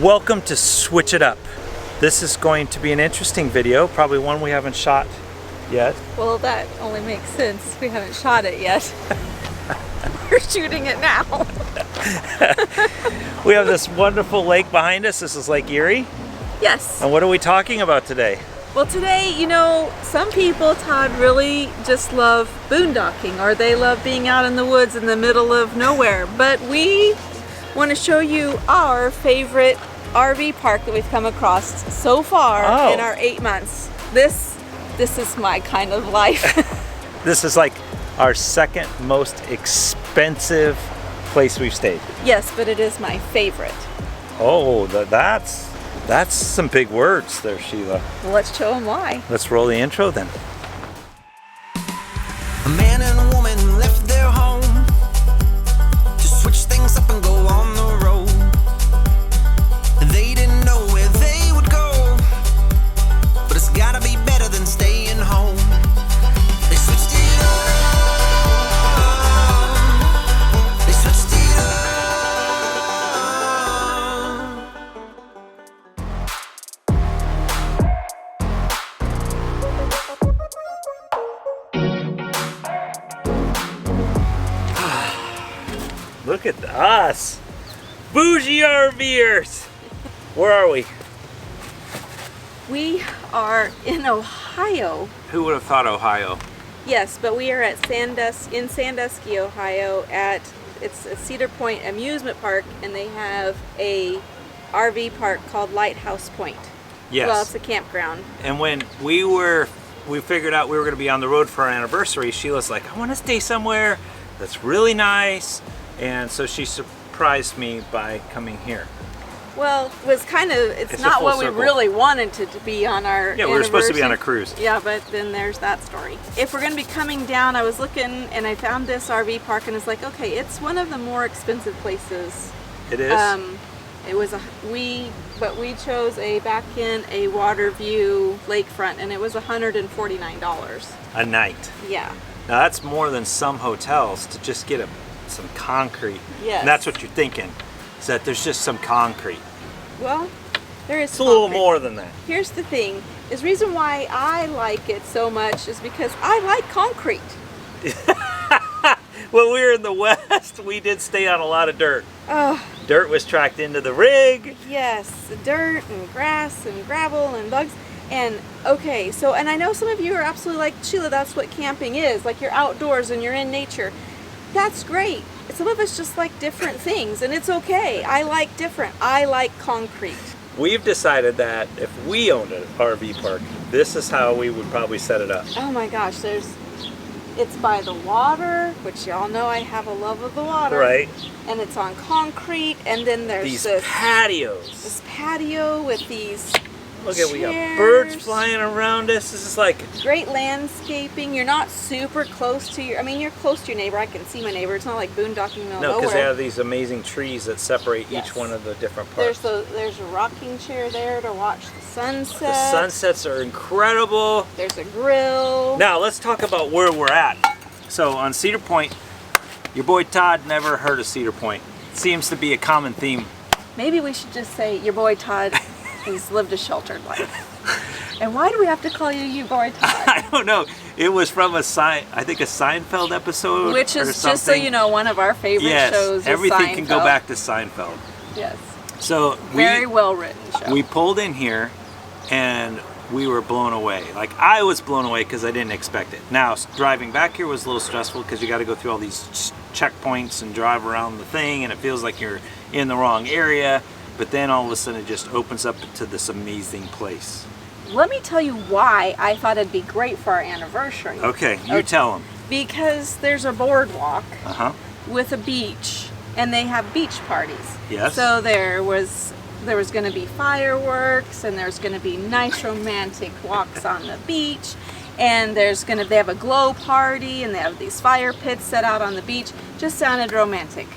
Welcome to Switch It Up. This is going to be an interesting video, probably one we haven't shot yet. Well, that only makes sense. We haven't shot it yet. We're shooting it now. We have this wonderful lake behind us. This is Lake Erie. Yes. And what are we talking about today? Well, today, you know, some people, Todd, really just love boondocking, or they love being out in the woods in the middle of nowhere. But we want to show you our favorite RV park that we've come across so far in our 8 months. This is my kind of life. This is like our second most expensive place we've stayed. Yes, but it is my favorite. Oh, that's some big words there, Sheila. Well, let's show them why. Let's roll the intro then. A man and a woman left their home to switch things up and go on the road. They didn't know where they would go, but it's gotta be better than staying home. They switched it up. They switched it up. Look at us, bougie RVers. Where are we? We are in Ohio. Who would have thought Ohio? Yes, but we are at Sandusky, Ohio it's a Cedar Point amusement park, and they have a RV park called Lighthouse Point. Yes. Well, it's a campground. And when we figured out we were going to be on the road for our anniversary, Sheila's like, I want to stay somewhere that's really nice. And so she surprised me by coming here. Well, it was it's not what we really wanted to be on our we were supposed to be on a cruise. Yeah, but then there's that story. If we're going to be coming down, I was looking and I found this RV park and it's like, okay, it's one of the more expensive places. It is? It was we chose back in a water view lakefront, and it was $149 a night. Yeah. Now that's more than some hotels to just get some concrete. Yes. And that's what you're thinking, is that there's just some concrete. Well, there is. It's a little more than that. Here's the thing: is reason why I like it so much is because I like concrete. When we were in the West, we did stay on a lot of dirt. Oh. Dirt was tracked into the rig. Yes, dirt and grass and gravel and bugs. And okay, and I know some of you are absolutely like, Sheila, that's what camping is. Like, you're outdoors and you're in nature. That's great. Some of us just like different things, and it's okay. I like different. I like concrete. We've decided that if we owned an RV park, this is how we would probably set it up. Oh my gosh, it's by the water, which y'all know I have a love of the water. Right. And it's on concrete, and then there's these patios. This patio with these Look at, we got birds flying around us. This is like great landscaping. You're not super close to you're close to your neighbor. I can see my neighbor. It's not like boondocking in the middle of nowhere. No, because they have these amazing trees that separate each one of the different parts. There's a rocking chair there to watch the sunset. The sunsets are incredible. There's a grill. Now let's talk about where we're at. So on Cedar Point, your boy Todd never heard of Cedar Point. It seems to be a common theme. Maybe we should just say your boy Todd has lived a sheltered life. And why do we have to call you your boy Todd? I don't know. It was from I think a Seinfeld episode, which is, just so you know, one of our favorite shows. Is everything Seinfeld. can go back to Seinfeld. Yes. So very well written show. We pulled in here, and we were blown away. Like, I was blown away because I didn't expect it. Now, driving back here was a little stressful because you got to go through all these checkpoints and drive around the thing, and it feels like you're in the wrong area. But then all of a sudden it just opens up to this amazing place. Let me tell you why I thought it'd be great for our anniversary. Okay, you tell them. Because there's a boardwalk with a beach, and they have beach parties. Yes. So there was going to be fireworks, and there's going to be nice romantic walks on the beach, and they have a glow party, and they have these fire pits set out on the beach. Just sounded romantic.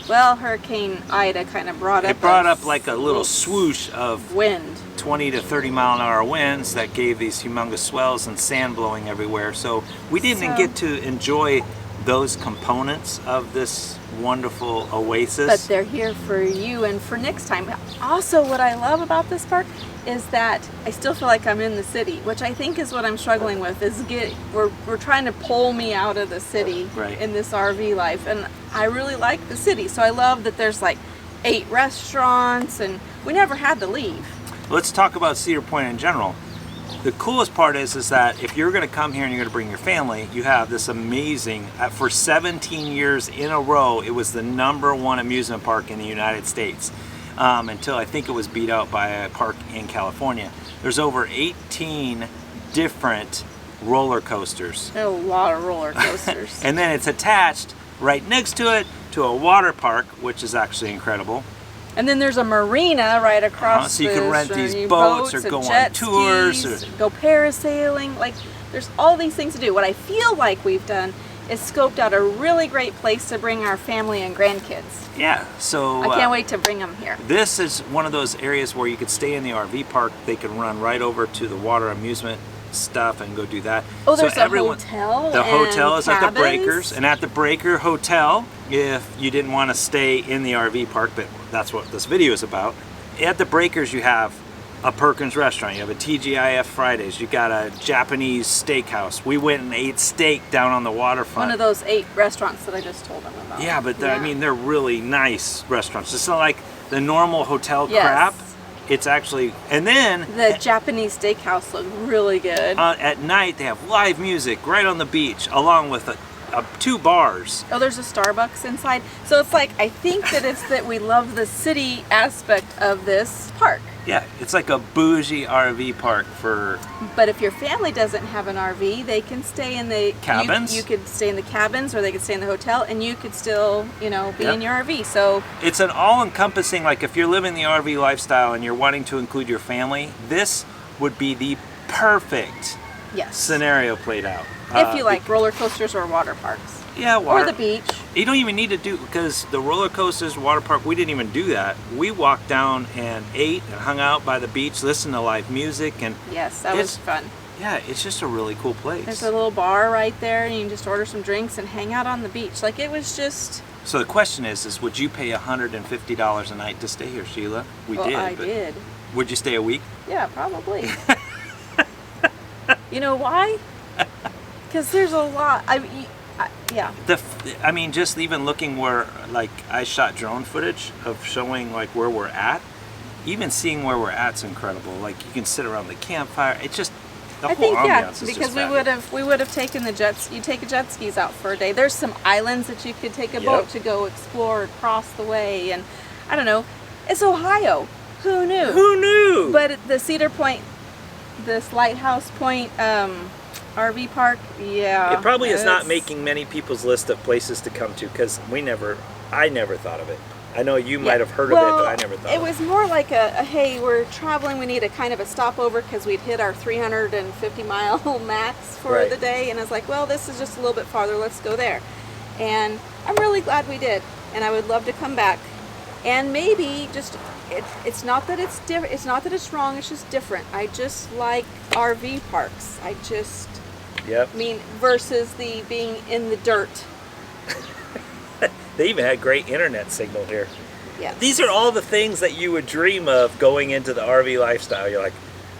Well, Hurricane Ida kind of brought up like a little swoosh of wind. 20 to 30 mile an hour winds that gave these humongous swells and sand blowing everywhere. So we didn't get to enjoy those components of this wonderful oasis. But they're here for you and for next time. Also, what I love about this park is that I still feel like I'm in the city, which I think is what I'm struggling with. Is we're trying to pull me out of the city in this RV life, and I really like the city. So I love that there's like 8 restaurants, and we never had to leave. Let's talk about Cedar Point in general. The coolest part is that if you're going to come here and you're going to bring your family, you have this amazing, for 17 years in a row, it was the #1 amusement park in the United States. Until I think it was beat out by a park in California. There's over 18 different roller coasters. A lot of roller coasters. And then it's attached right next to it to a water park, which is actually incredible. And then there's a marina right across. So you can rent these boats or go on tours. Or go parasailing. Like, there's all these things to do. What I feel like we've done is scoped out a really great place to bring our family and grandkids. Yeah, so I can't wait to bring them here. This is one of those areas where you could stay in the RV park. They can run right over to the water amusement stuff and go do that. Oh, there's a hotel. The hotel is cabins? at the Breakers, and at the Breaker Hotel, if you didn't want to stay in the RV park, but that's what this video is about. At the Breakers, you have a Perkins restaurant, you have a TGIF Fridays, you got a Japanese steakhouse. We went and ate steak down on the waterfront. One of those 8 restaurants that I just told them about. Yeah, but I mean, they're really nice restaurants. It's not like the normal hotel crap. It's actually, and then the Japanese steakhouse looked really good. At night, they have live music right on the beach, along with 2 bars. Oh, there's a Starbucks inside. So it's like, I think that it's that we love the city aspect of this park. Yeah, it's like a bougie RV park for... But if your family doesn't have an RV, they can stay in the... cabins? You could stay in the cabins, or they could stay in the hotel, and you could still, be in your RV, so... It's an all-encompassing, like if you're living the RV lifestyle and you're wanting to include your family, this would be the perfect scenario played out. If you like roller coasters or water parks. Yeah, water. Or the beach. You don't even need to do, because the roller coasters, water park, we didn't even do that. We walked down and ate and hung out by the beach, listened to live music, and yes, that was fun. Yeah, it's just a really cool place. There's a little bar right there, and you can just order some drinks and hang out on the beach. Like, it was just... So the question is would you pay $150 a night to stay here, Sheila? I did. Would you stay a week? Yeah, probably. You know why? Because there's a lot. Yeah. I mean, just even looking where, like, I shot drone footage of showing, like, where we're at. Even seeing where we're at's incredible. Like, you can sit around the campfire. It's just, the whole ambiance is because just fabulous. we would have taken the jets. You take a jet skis out for a day. There's some islands that you could take a boat to go explore across the way, and I don't know. It's Ohio. Who knew? Who knew? But the Cedar Point, this Lighthouse Point RV park, it probably is not making many people's list of places to come to, because I never thought of it. I know you might have heard of it, but I never thought of it. It was more like a hey, we're traveling, we need a kind of a stopover because we'd hit our 350-mile max for the day, and I was like, well, this is just a little bit farther, let's go there. And I'm really glad we did, and I would love to come back. And maybe just, it's not that it's different, it's not that it's wrong, it's just different. I just like RV parks. I just, I mean, versus the being in the dirt. They even had great internet signal here. Yes. These are all the things that you would dream of going into the RV lifestyle. You're like,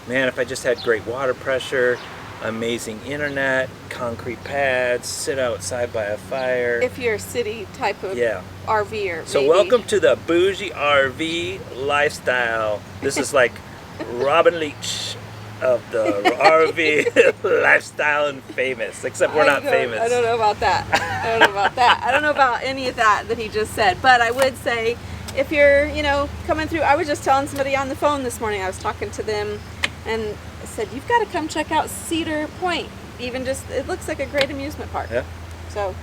man, if I just had great water pressure, amazing internet, concrete pads, sit outside by a fire. If you're a city type of RVer. So welcome to the bougie RV lifestyle. This is like Robin Leach of the RV lifestyle and famous, except we're not famous. I don't know about that. I don't know about that. I don't know about any of that he just said. But I would say, if you're, coming through, I was just telling somebody on the phone this morning, I was talking to them, and I said, you've got to come check out Cedar Point. Even just, it looks like a great amusement park. Yeah. So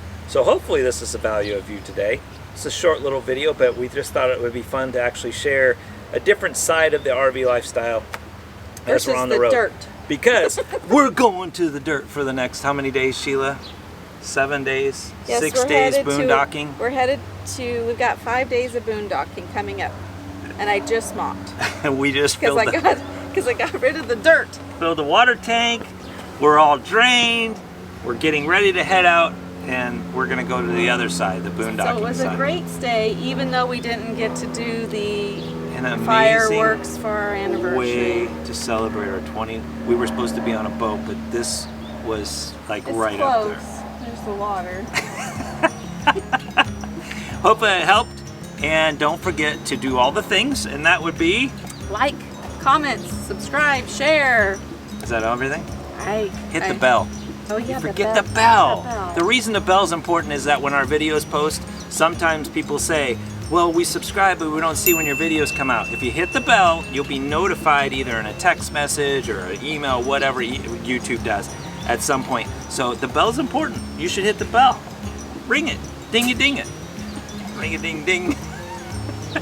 hopefully this is the value of you today. It's a short little video, but we just thought it would be fun to actually share a different side of the RV lifestyle as we're on the road. Dirt. Because we're going to the dirt for the next, how many days, Sheila? 7 days? Yes, 6 days boondocking? We've got 5 days of boondocking coming up. And I just mopped. And we just because I got rid of the dirt. Filled the water tank. We're all drained. We're getting ready to head out and we're gonna go to the other side, the boondocking side. So it was a great stay, even though we didn't get to do the An amazing fireworks for our anniversary. way to celebrate our 20. We were supposed to be on a boat, but this was like It's right close. up there. There's the water. Hope it helped, and don't forget to do all the things, and that would be. Like, comments, subscribe, share. Is that everything? Hit the I- bell. Oh yeah, Forget the bell. The reason the bell is important is that when our videos post, sometimes people say, well, we subscribe, but we don't see when your videos come out. If you hit the bell, you'll be notified either in a text message or an email, whatever YouTube does at some point. So the bell's important. You should hit the bell. Ring it. Ding it, ding it. Ring a ding ding. All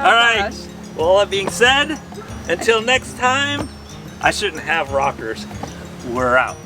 right. Gosh. Well, all that being said, until next time, I shouldn't have rockers. We're out.